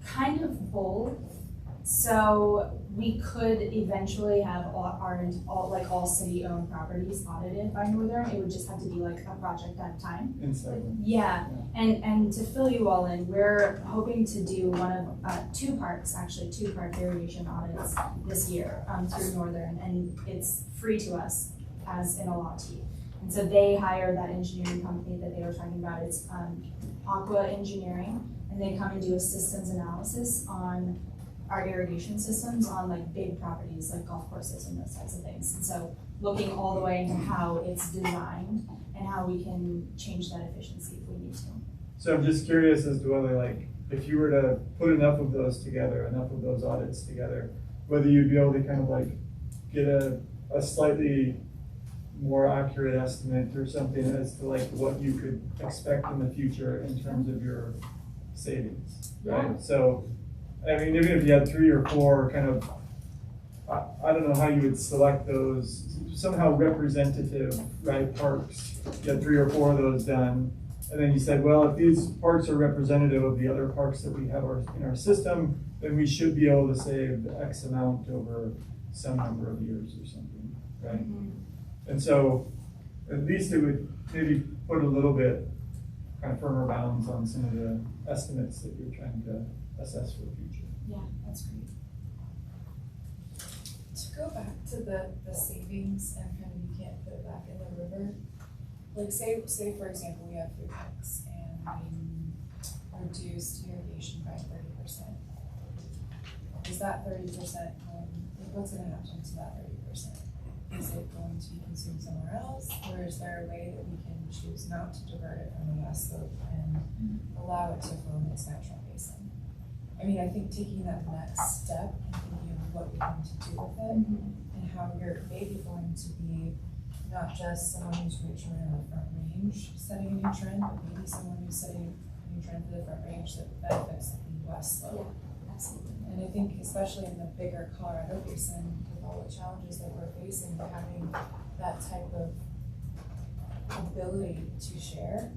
Kind of both. So we could eventually have all city-owned properties audited by Northern. It would just have to be like a project at a time. Inside. Yeah, and to fill you all in, we're hoping to do one of two park irrigation audits this year through Northern, and it's free to us as an allotee. And so they hired that engineering company that they were talking about. It's Aqua Engineering, and they come and do a systems analysis on our irrigation systems on like big properties like golf courses and those types of things. And so looking all the way into how it's designed and how we can change that efficiency if we need to. So I'm just curious as to whether, like, if you were to put enough of those together, enough of those audits together, whether you'd be able to kind of like get a slightly more accurate estimate or something as to like what you could expect in the future in terms of your savings, right? Yeah. So, I mean, even if you had 3 or 4 kind of, I don't know how you would select those, somehow representative, right, parks, you had 3 or 4 of those done, and then you said, well, if these parks are representative of the other parks that we have in our system, then we should be able to save X amount over some number of years or something, right? Mm-hmm. And so, at least it would maybe put a little bit kind of firmer bounds on some of the estimates that you're trying to assess for the future. Yeah, that's great. To go back to the savings and kind of you can't put it back in the river. Like say for example, we have food trucks and we reduced irrigation by 30%. Is that 30% what's gonna happen to that 30%? Is it going to be consumed somewhere else? Or is there a way that we can choose not to divert it from the west slope and allow it to form its natural basin? I mean, I think taking that next step and thinking of what you're going to do with it and how you're maybe going to be not just someone who's reaching in the front range setting a new trend, but maybe someone who's setting a new trend for the front range that benefits the west slope. Yeah, absolutely. And I think especially in the bigger Colorado basin, with all the challenges that we're facing, having that type of ability to share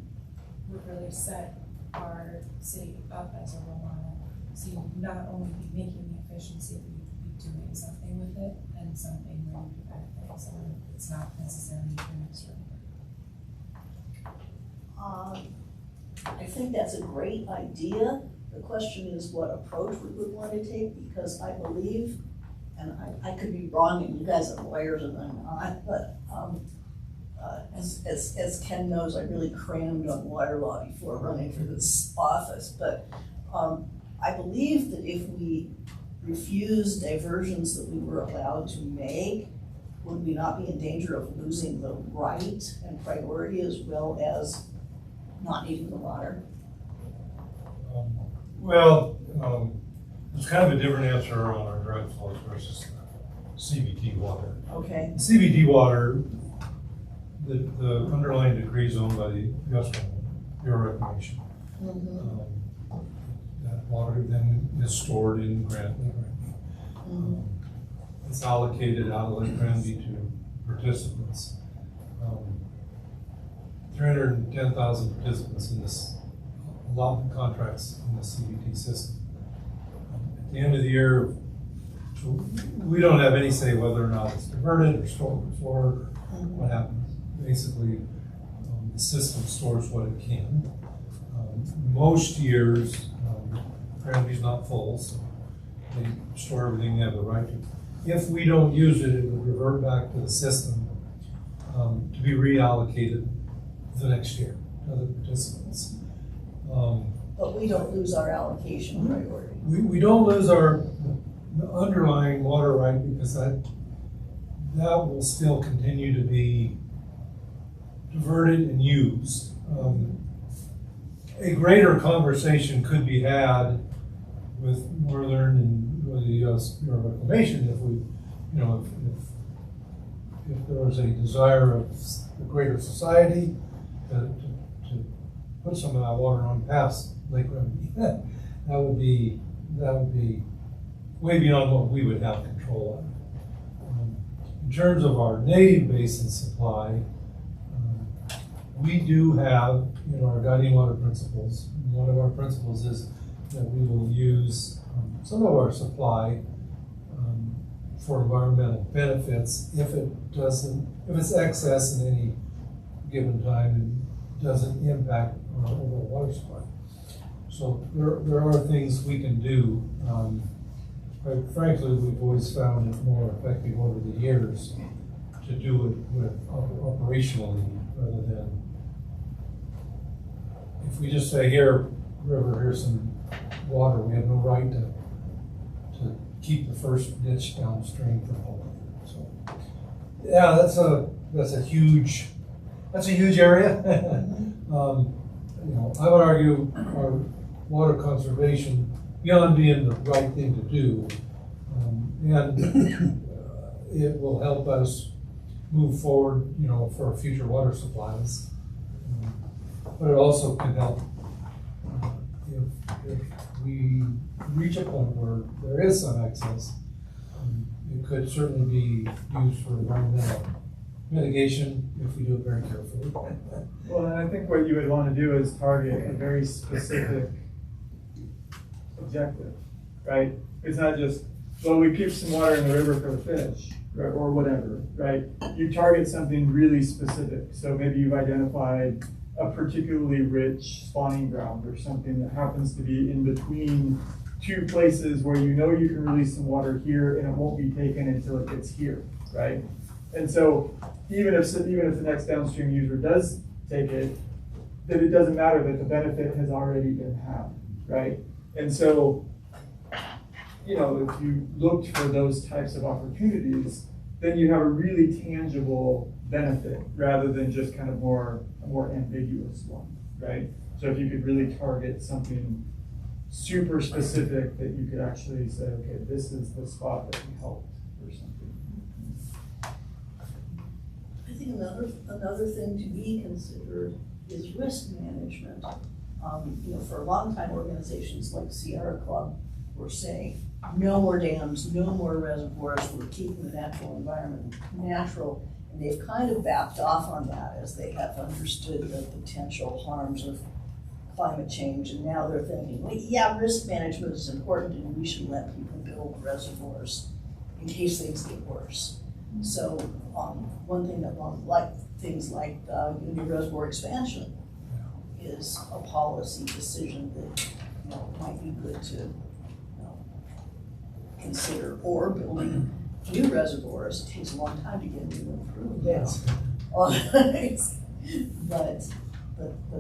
would really set our city up as a role model. So you not only be making the efficiency, but you be doing something with it and something where you can benefit someone. It's not necessarily your next I think that's a great idea. The question is what approach we would want to take, because I believe, and I could be wrong, and you guys are lawyers and I'm not, but as Ken knows, I really crammed on water law before running for this office, but I believe that if we refused diversions that we were allowed to make, would we not be in danger of losing the right and priority as well as not needing the water? It's kind of a different answer on our dry flows versus CBT water. Okay. CBT water, the underlying decree is owned by the U.S. Bureau of Reclamation. That water then is stored in Grant Lake Granby. It's allocated out of Lake Granby to participants. 310,000 participants in this allotment contracts in the CBT system. At the end of the year, we don't have any say whether or not it's diverted or stored or what happens. Basically, the system stores what it can. Most years, Granby's not full, so they store everything they have the right to. If we don't use it, it would revert back to the system to be reallocated the next year to other participants. But we don't lose our allocation priority. We don't lose our underlying water right, because that will still continue to be diverted and used. A greater conversation could be had with Northern and with the U.S. Bureau of Reclamation if we, if there was a desire of the greater society to put some of that water on past Lake Granby. That would be way beyond what we would have control of. In terms of our native basin supply, we do have, our guiding water principles, one of our principles is that we will use some of our supply for environmental benefits if it's excess in any given time and doesn't impact our overall water supply. So there are things we can do. Quite frankly, we've always found it more effective over the years to do it with operationally rather than if we just say, here, river, here's some water, we have no right to keep the first ditch downstream from home. So, yeah, that's a huge area. I would argue our water conservation, beyond being the right thing to do, and it will help us move forward, for future water supplies. But it also can help if we reach a point where there is some excess. It could certainly be used for environmental mitigation if we do it very carefully. Well, and I think what you would want to do is target a very specific objective, right? It's not just, well, we keep some water in the river for the fish, right, or whatever, right? You target something really specific. So maybe you've identified a particularly rich spawning ground or something that happens to be in between two places where you know you can release some water here and it won't be taken until it gets here, right? And so even if the next downstream user does take it, then it doesn't matter that the benefit has already been had, right? And so, if you looked for those types of opportunities, then you have a really tangible benefit rather than just kind of a more ambiguous one, right? So if you could really target something super specific that you could actually say, okay, this is the spot that we helped or something. I think another thing to be considered is risk management. For a long time, organizations like Sierra Club were saying, no more dams, no more reservoirs, we're keeping the natural environment natural. And they've kind of backed off on that as they have understood the potential harms of climate change. And now they're thinking, well, yeah, risk management is important and we should let people build reservoirs in case things get worse. So one thing that things like Union Reservoir expansion is a policy decision that might be good to consider, or building new reservoirs. It takes a long time to get new improvements. But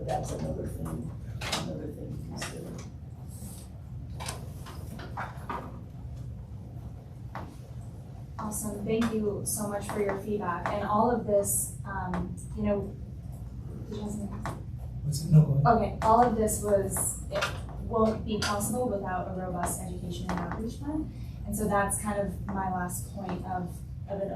that's another thing to consider. Awesome, thank you so much for your feedback, and all of this, did you have something? Okay, all of this won't be possible without a robust education and outreach plan. And so that's kind of my last point of an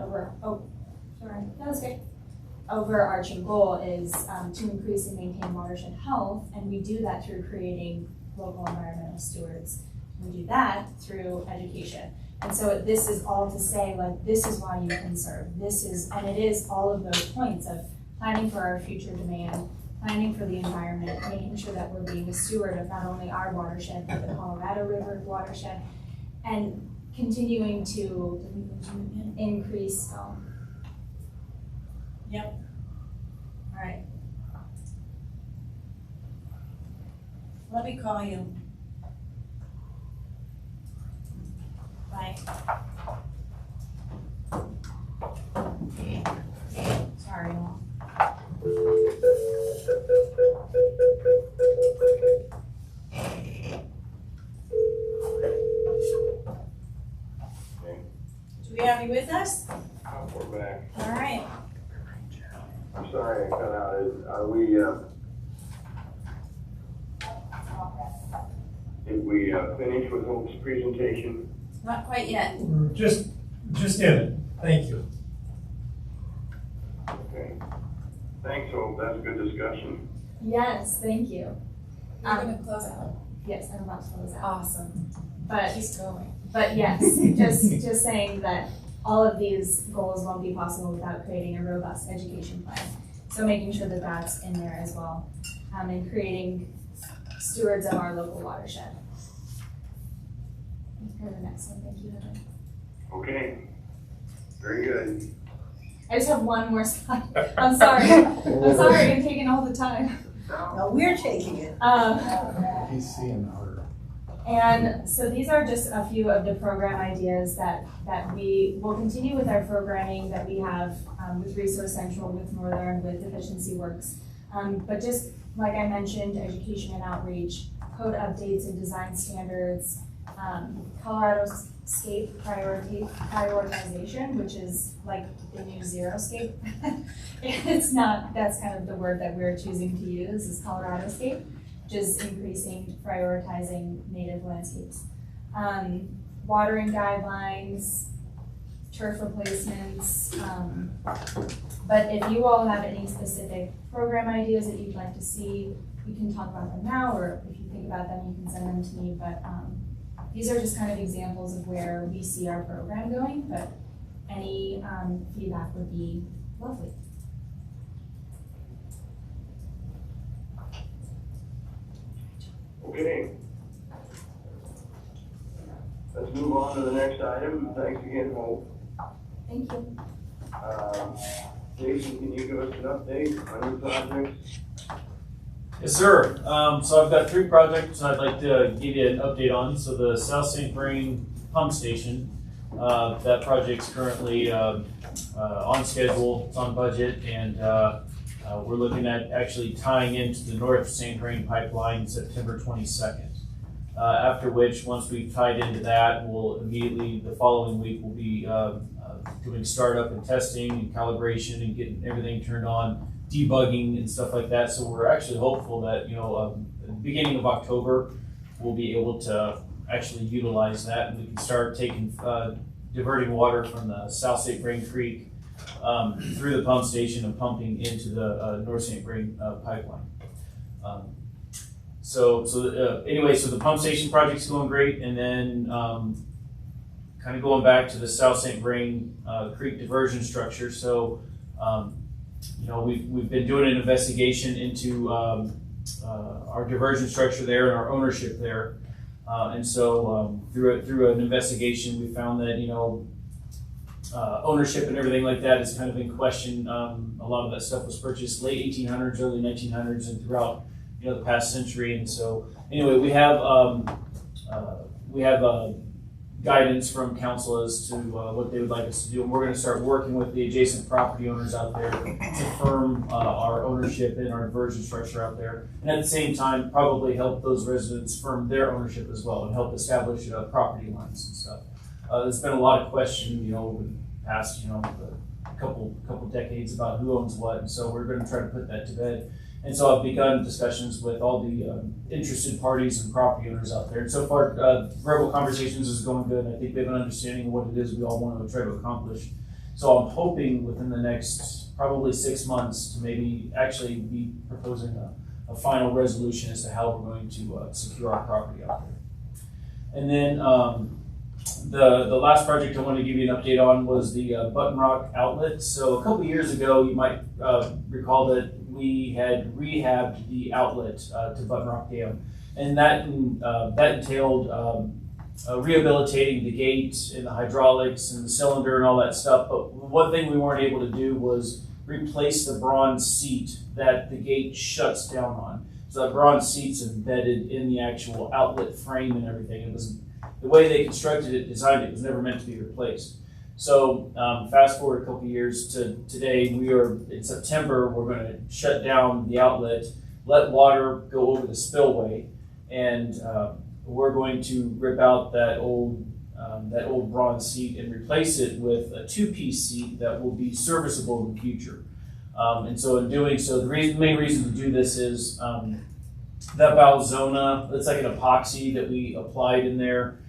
overarching goal is to increase and maintain watershed health, and we do that through creating local environmental stewards. We do that through education. And so this is all to say, this is why you conserve. And it is all of those points of planning for our future demand, planning for the environment, making sure that we're being a steward of not only our watershed, but the Colorado River watershed, and continuing to increase. Yep. All right. Let me call you. Bye. Sorry. Do we have you with us? We're back. All right. I'm sorry I cut out. Are we, did we finish with Hope's presentation? Not quite yet. We're just in it. Thank you. Okay. Thanks, Hope. That's a good discussion. Yes, thank you. You're gonna close out. Yes, I'm about to close out. Awesome. But Keep going. But yes, just saying that all of these goals won't be possible without creating a robust education plan. So making sure that that's in there as well, and creating stewards of our local watershed. Let's go to the next one, thank you, Heather. Okay, very good. I just have one more slide. I'm sorry. I'm sorry, I'm taking all the time. No, we're taking it. He's seeing her. And so these are just a few of the program ideas that we will continue with our programming that we have with Resource Central, with Northern, with Efficiency Works. But just like I mentioned, education and outreach, code updates and design standards, Colorado scape prioritization, which is like the new Zeroscape. It's not, that's kind of the word that we're choosing to use, is Colorado scape, which is increasing, prioritizing native landscapes. Watering guidelines, turf replacements, but if you all have any specific program ideas that you'd like to see, we can talk about them now, or if you think about them, you can send them to me, but these are just kind of examples of where we see our program going, but any feedback would be lovely. Okay. Let's move on to the next item. Thanks again, Hope. Thank you. Jason, can you give us an update on your projects? Yes, sir. So I've got 3 projects I'd like to give you an update on. So the South St. Vrain pump station, that project's currently on schedule, it's on budget, and we're looking at actually tying into the North St. Vrain pipeline September 22nd. After which, once we've tied into that, we'll immediately, the following week, we'll be doing startup and testing and calibration and getting everything turned on, debugging and stuff like that. So we're actually hopeful that, at the beginning of October, we'll be able to actually utilize that, and we can start taking, diverting water from the South St. Vrain Creek through the pump station and pumping into the North St. Vrain pipeline. Anyway, so the pump station project's going great, and then kind of going back to the South St. Vrain Creek diversion structure. So, we've been doing an investigation into our diversion structure there and our ownership there. And so through an investigation, we found that, ownership and everything like that is kind of in question. A lot of that stuff was purchased late 1800s, early 1900s, and throughout, the past century. And so anyway, we have guidance from council as to what they would like us to do, and we're going to start working with the adjacent property owners out there to firm our ownership and our diversion structure out there, and at the same time probably help those residents firm their ownership as well and help establish property lines and stuff. There's been a lot of question, over the past, a couple decades about who owns what, and so we're going to try to put that to bed. And so I've begun discussions with all the interested parties and property owners out there. And so far, verbal conversations is going good. I think we have an understanding of what it is we all want to try to accomplish. So I'm hoping within the next probably 6 months to maybe actually be proposing a final resolution as to how we're going to secure our property out there. And then the last project I wanted to give you an update on was the Button Rock outlet. So a couple years ago, you might recall that we had rehabbed the outlet to Button Rock Dam, and that entailed rehabilitating the gate and the hydraulics and the cylinder and all that stuff. But one thing we weren't able to do was replace the bronze seat that the gate shuts down on. So that bronze seat's embedded in the actual outlet frame and everything. It was the way they constructed it, designed it, was never meant to be replaced. So fast forward a couple years to today, in September, we're going to shut down the outlet, let water go over the spillway, and we're going to rip out that old bronze seat and replace it with a 2-piece seat that will be serviceable in the future. And so in doing so, the main reason to do this is that Balzona, it's like an epoxy that we applied in there.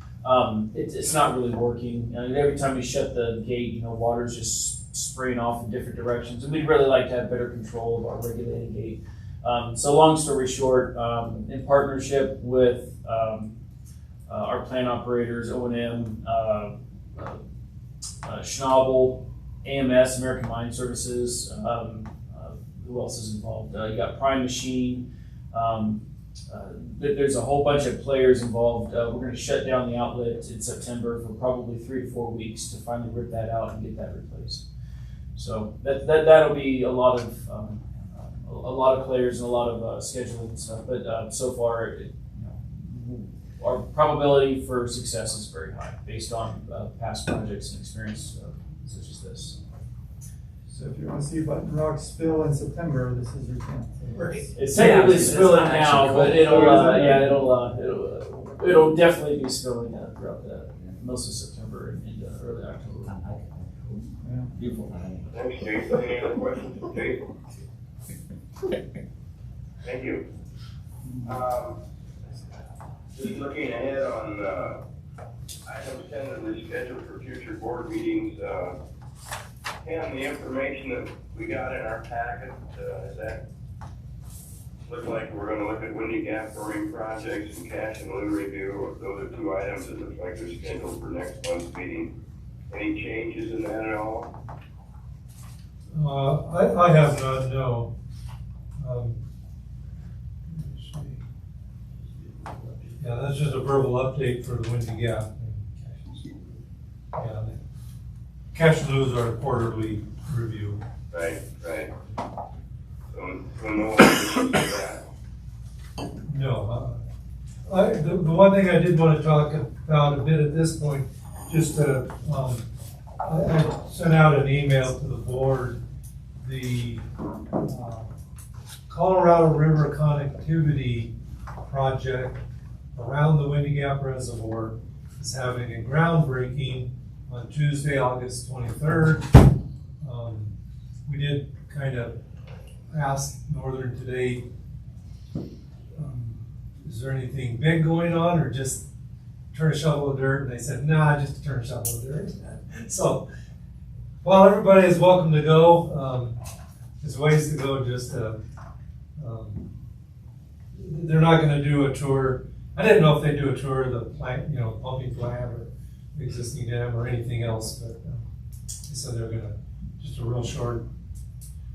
It's not really working. Every time we shut the gate, water's just spraying off in different directions, and we'd really like to have better control of our regulating gate. So long story short, in partnership with our plant operators, O&M, Schnabel, AMS, American Mine Services, who else is involved? You got Prime Machine. There's a whole bunch of players involved. We're going to shut down the outlet in September for probably 3 to 4 weeks to finally rip that out and get that replaced. So that'll be a lot of players and a lot of scheduling and stuff. But so far, our probability for success is very high based on past projects and experience such as this. So if you want to see Button Rock spill in September, this is your chance. Right. It's technically it's spilling not now, actually but cold. it'll definitely be spilling throughout most of September and into early October. Yeah. Beautiful. Thanks, Jason. Any other questions, Jason? Thank you. Just looking ahead on items tentatively scheduled for future board meetings, Ken, the information that we got in our packet, does that look like we're gonna look at Windy Gap Brewing projects and cash and lieu review? Those are 2 items that look like they're scheduled for next month's meeting. Any changes in that at all? I have not, no. Yeah, that's just a verbal update for the Windy Gap. Yeah, cash and lieu are a quarterly review. Right. So no additions to that? No. The one thing I did want to talk about a bit at this point, just I sent out an email to the board. The Colorado River Connectivity Project around the Windy Gap Reservoir is having a groundbreaking on Tuesday, August 23rd. We did kind of ask Northern today, is there anything big going on or just turn a shovel of dirt? And they said, nah, just turn a shovel of dirt. So, while everybody is welcome to go, there's ways to go. Just they're not going to do a tour. I didn't know if they do a tour of the plant, pumping plant or the existing dam or anything else, but they said they're going to just a real short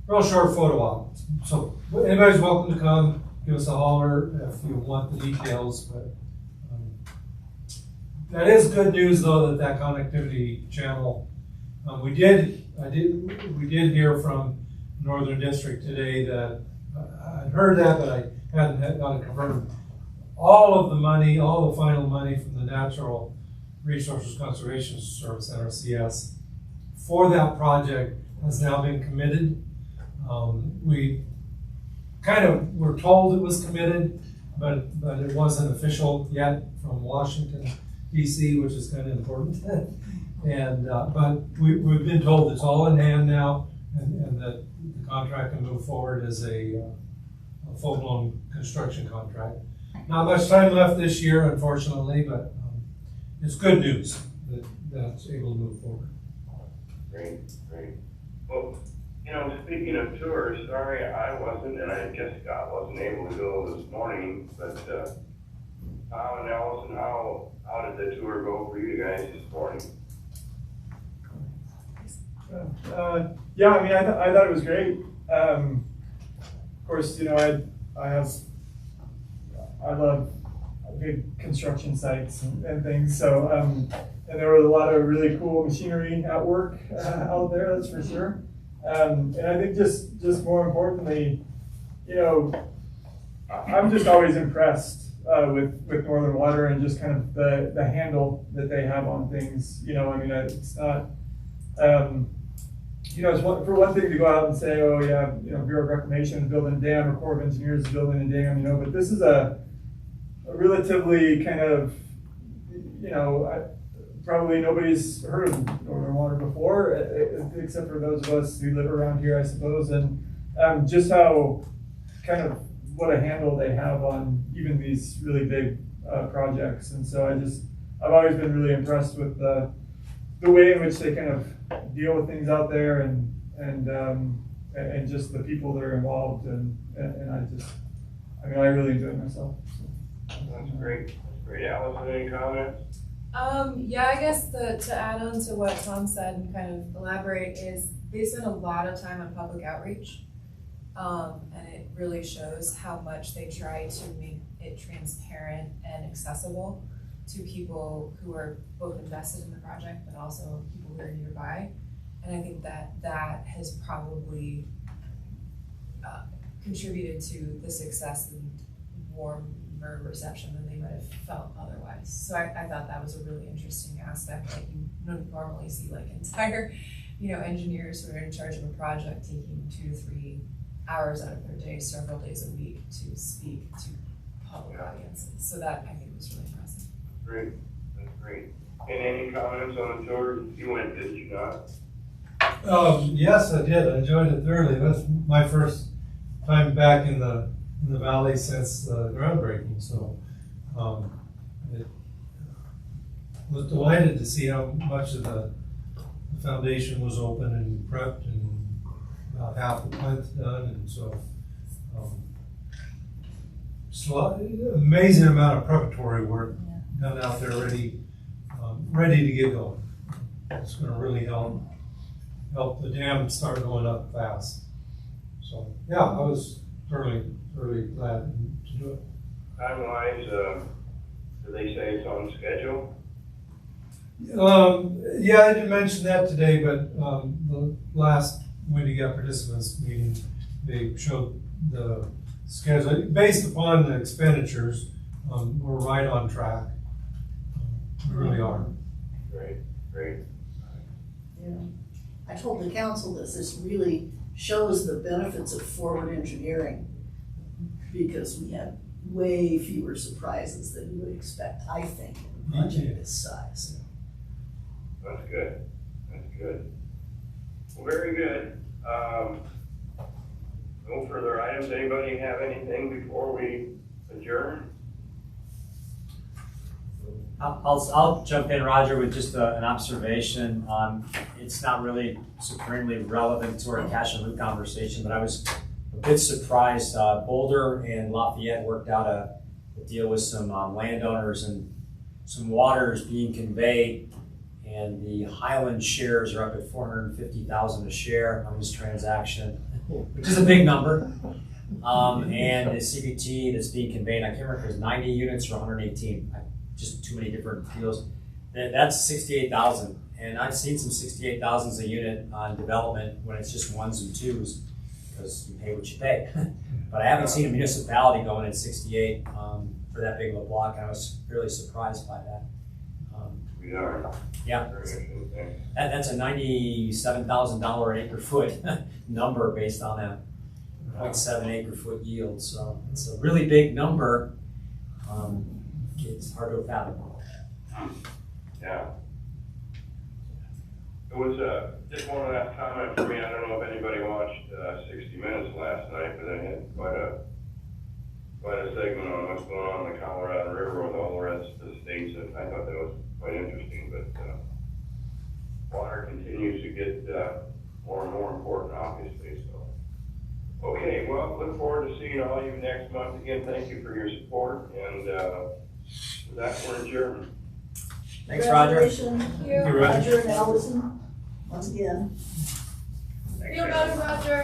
photo op. So anybody's welcome to come. Give us a holler if you want the details. But that is good news, though, that connectivity channel. We did hear from Northern District today that I'd heard that, but I hadn't got it confirmed. All of the money, all the final money from the Natural Resources Conservation Service, NRCS, for that project has now been committed. We kind of were told it was committed, but it wasn't official yet from Washington, D.C., which is kind of important. And but we've been told it's all in hand now, and that the contract can move forward as a full-blown construction contract. Not much time left this year, unfortunately, but it's good news that it's able to move forward. Great. Well, speaking of tours, sorry I wasn't, and I guess Scott wasn't able to go this morning, but Tom and Allison, how did the tour go for you guys this morning? Yeah, I mean, I thought it was great. Of course, I love big construction sites and things. So, and there was a lot of really cool machinery at work out there, that's for sure. And I think just more importantly, I'm just always impressed with Northern Water and just kind of the handle that they have on things. It's not. It's for one thing to go out and say, oh yeah, Bureau of Reclamation is building a dam, or Corps of Engineers is building a dam, but this is a relatively kind of, probably nobody's heard of Northern Water before, except for those of us who live around here, I suppose, and just how kind of what a handle they have on even these really big projects. And so I've always been really impressed with the way in which they kind of deal with things out there, and just the people that are involved, and I really enjoyed myself. So. That's great. Allison, any comments? Yeah, I guess to add on to what Tom said and kind of elaborate is they spend a lot of time on public outreach. And it really shows how much they try to make it transparent and accessible to people who are both invested in the project, but also people who are nearby. And I think that has probably contributed to the success and warmer reception than they might have felt otherwise. So I thought that was a really interesting aspect that you don't normally see, like entire, engineers who are in charge of a project taking 2 to 3 hours out of their day, several days a week, to speak to public audiences. So that, I think, was really impressive. Great, that's great. And any comments on the tour? You went, did you not? Yes, I did. I enjoyed it thoroughly. That's my first time back in the valley since the groundbreaking. So it was delighted to see how much of the foundation was open and prepped, and about half the plant's done. And so amazing amount of preparatory work done out there, ready to get going. It's going to really help the dam start going up fast. So yeah, I was thoroughly glad to do it. Time-wise, do they say it's on schedule? Yeah, I didn't mention that today, but the last Windy Gap participants meeting, they showed the schedule based upon the expenditures. We're right on track. We really are. Great. Yeah. I told the council this really shows the benefits of forward engineering, because we had way fewer surprises than you would expect, I think, in a project this size. That's good. Well, very good. No further items. Anybody have anything before we adjourn? I'll jump in, Roger, with just an observation. It's not really supremely relevant to our cash and loot conversation, but I was a bit surprised. Boulder and Lafayette worked out a deal with some landowners, and some water is being conveyed, and the Highland shares are up at $450,000 a share on this transaction, which is a big number. And the CBT that's being conveyed, I can't remember if it was 90 units or 118. Just too many different deals. That's $68,000, and I've seen some $68,000s a unit on development when it's just 1s and 2s, because you pay what you pay. But I haven't seen a municipality going at 68 for that big of a block, and I was really surprised by that. We are. Yeah, that's a $97,000 an acre foot number based on a 0.7 acre foot yield. So it's a really big number. It's hard to fathom. Yeah. It was just one last comment for me. I don't know if anybody watched 60 Minutes last night, but they had quite a segment on what's going on in the Colorado River with all the rest of the states. And I thought that was quite interesting. But water continues to get more and more important, obviously. So, okay. Well, look forward to seeing all of you next month. Again, thank you for your support, and with that, we're adjourned. Thanks, Roger. Congratulations, Roger and Allison, once again. Feel better, Roger.